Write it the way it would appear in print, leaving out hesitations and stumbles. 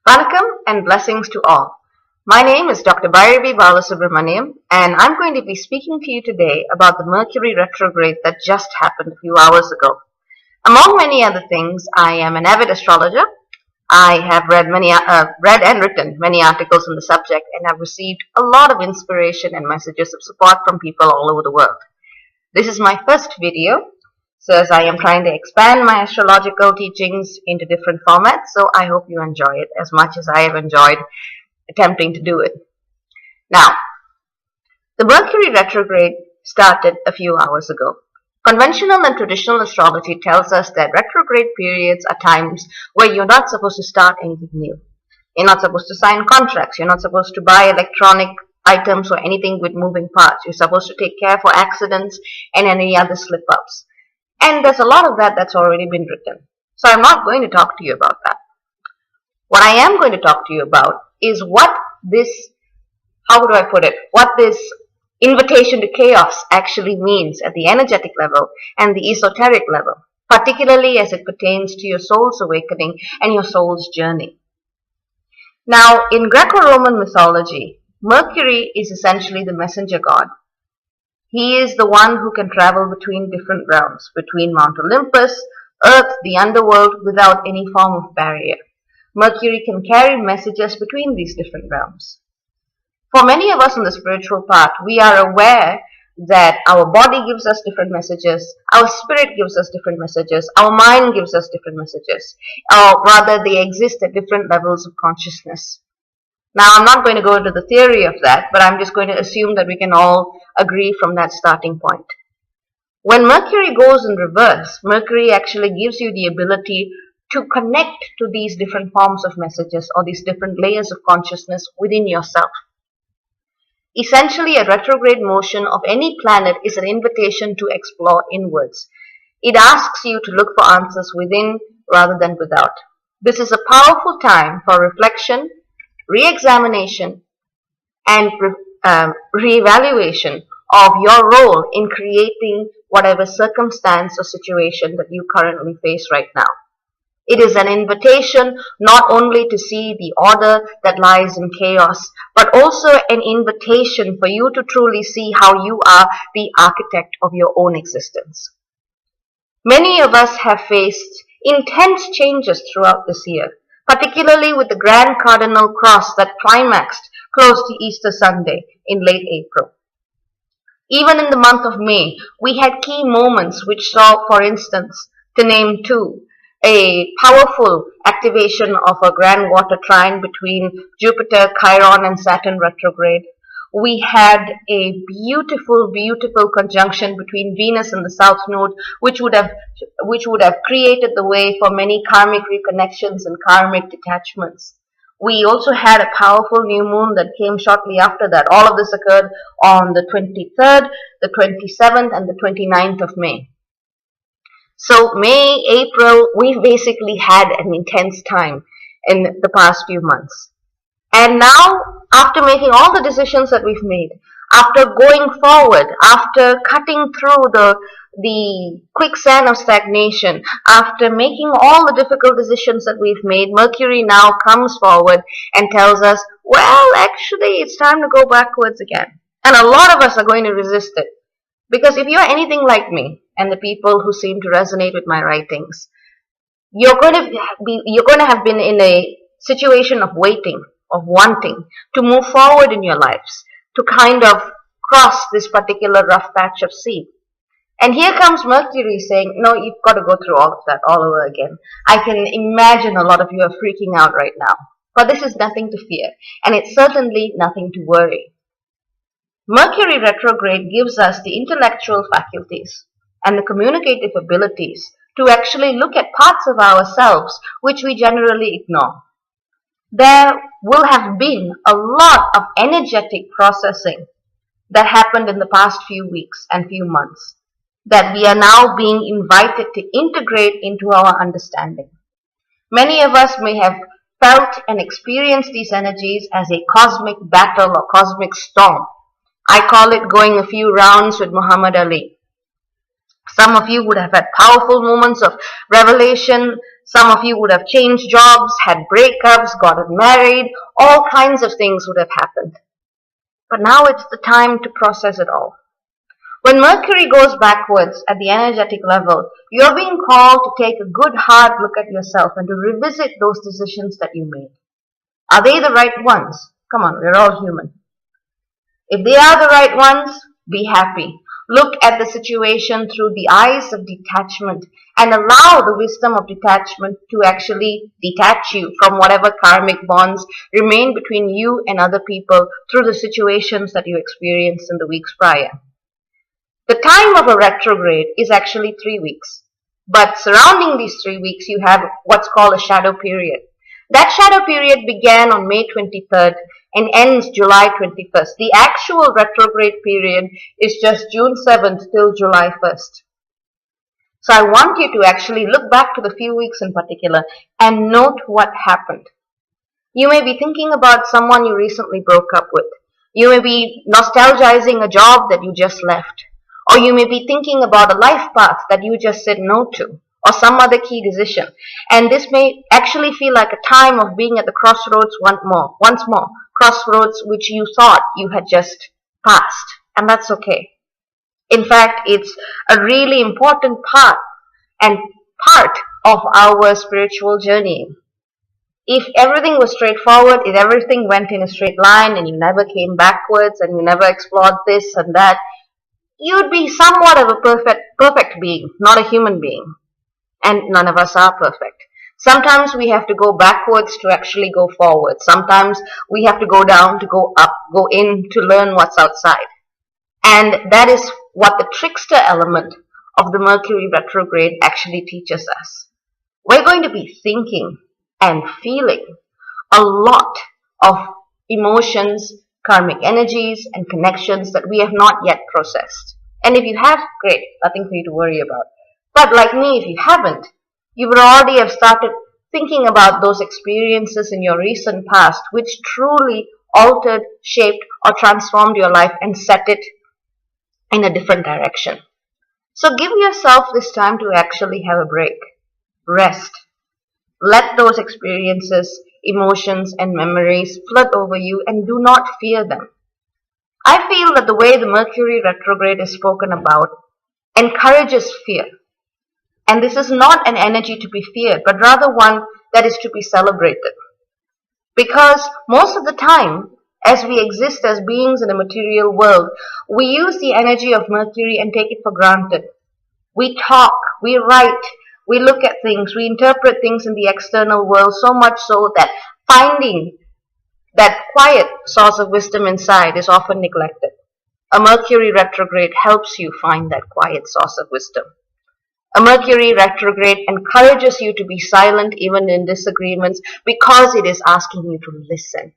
Vanakkam and blessings to all. My name is Dr. Bairavee Balasubramaniam, and I'm going to be speaking to you today about the Mercury Retrograde that just happened a few hours ago. Among many other things, I am an avid astrologer. I have read and written many articles on the subject, and have received a lot of inspiration and messages of support from people all over the world. This is my first video, so as I am trying to expand my astrological teachings into different formats, so I hope you enjoy it as much as I have enjoyed attempting to do it. Now, the Mercury retrograde started a few hours ago. Conventional and traditional astrology tells us that retrograde periods are times where you're not supposed to start anything new. You're not supposed to sign contracts. You're not supposed to buy electronic items or anything with moving parts. You're supposed to take care for accidents and any other slip-ups. And there's a lot of that that's already been written. So I'm not going to talk to you about that. What I am going to talk to you about is what this invitation to chaos actually means at the energetic level and the esoteric level, particularly as it pertains to your soul's awakening and your soul's journey. Now, in Greco-Roman mythology, Mercury is essentially the messenger god. He is the one who can travel between different realms, between Mount Olympus, Earth, the underworld, without any form of barrier. Mercury can carry messages between these different realms. For many of us on the spiritual path, we are aware that our body gives us different messages, our spirit gives us different messages, our mind gives us different messages, or rather they exist at different levels of consciousness. Now, I'm not going to go into the theory of that, but I'm just going to assume that we can all agree from that starting point. When Mercury goes in reverse, Mercury actually gives you the ability to connect to these different forms of messages or these different layers of consciousness within yourself. Essentially, a retrograde motion of any planet is an invitation to explore inwards. It asks you to look for answers within rather than without. This is a powerful time for reflection, re-examination, and re-evaluation of your role in creating whatever circumstance or situation that you currently face right now. It is an invitation not only to see the order that lies in chaos, but also an invitation for you to truly see how you are the architect of your own existence. Many of us have faced intense changes throughout this year, particularly with the Grand Cardinal Cross that climaxed close to Easter Sunday in late April. Even in the month of May, we had key moments which saw, for instance, to name two, a powerful activation of a grand water trine between Jupiter, Chiron, and Saturn retrograde. We had a beautiful, beautiful conjunction between Venus and the South Node, which would have created the way for many karmic reconnections and karmic detachments. We also had a powerful new moon that came shortly after that. All of this occurred on the 23rd, the 27th, and the 29th of May. So May, April, we basically had an intense time in the past few months. And now, after making all the decisions that we've made, after going forward, after cutting through the quicksand of stagnation, after making all the difficult decisions that we've made, Mercury now comes forward and tells us, well, actually, it's time to go backwards again. And a lot of us are going to resist it. Because if you're anything like me, and the people who seem to resonate with my writings, you're going to have been in a situation of waiting, of wanting to move forward in your lives, to kind of cross this particular rough patch of sea. And here comes Mercury saying, no, you've got to go through all of that all over again. I can imagine a lot of you are freaking out right now. But this is nothing to fear, and it's certainly nothing to worry. Mercury retrograde gives us the intellectual faculties and the communicative abilities to actually look at parts of ourselves which we generally ignore. There will have been a lot of energetic processing that happened in the past few weeks and few months that we are now being invited to integrate into our understanding. Many of us may have felt and experienced these energies as a cosmic battle or cosmic storm. I call it going a few rounds with Muhammad Ali. Some of you would have had powerful moments of revelation. Some of you would have changed jobs, had breakups, gotten married, all kinds of things would have happened. But now it's the time to process it all. When Mercury goes backwards at the energetic level, you're being called to take a good hard look at yourself and to revisit those decisions that you made. Are they the right ones? Come on, we're all human. If they are the right ones, be happy. Look at the situation through the eyes of detachment and allow the wisdom of detachment to actually detach you from whatever karmic bonds remain between you and other people through the situations that you experienced in the weeks prior. The time of a retrograde is actually 3 weeks. But surrounding these 3 weeks, you have what's called a shadow period. That shadow period began on May 23rd and ends July 21st. The actual retrograde period is just June 7th till July 1st. So I want you to actually look back to the few weeks in particular and note what happened. You may be thinking about someone you recently broke up with. You may be nostalgizing a job that you just left. Or you may be thinking about a life path that you just said no to, or some other key decision. And this may actually feel like a time of being at the crossroads once more, crossroads which you thought you had just passed. And that's okay. In fact, it's a really important part of our spiritual journey. If everything was straightforward, if everything went in a straight line and you never came backwards and you never explored this and that, you'd be somewhat of a perfect being, not a human being. And none of us are perfect. Sometimes we have to go backwards to actually go forward. Sometimes we have to go down to go up, go in to learn what's outside. And that is what the trickster element of the Mercury retrograde actually teaches us. We're going to be thinking and feeling a lot of emotions, karmic energies, and connections that we have not yet processed. And if you have, great, nothing for you to worry about. But like me, if you haven't, you would already have started thinking about those experiences in your recent past which truly altered, shaped, or transformed your life and set it in a different direction. So give yourself this time to actually have a break. Rest. Let those experiences, emotions, and memories flood over you and do not fear them. I feel that the way the Mercury retrograde is spoken about encourages fear. And this is not an energy to be feared, but rather one that is to be celebrated. Because most of the time, as we exist as beings in a material world, we use the energy of Mercury and take it for granted. We talk, we write, we look at things, we interpret things in the external world so much so that finding that quiet source of wisdom inside is often neglected. A Mercury retrograde helps you find that quiet source of wisdom. A Mercury retrograde encourages you to be silent even in disagreements because it is asking you to listen.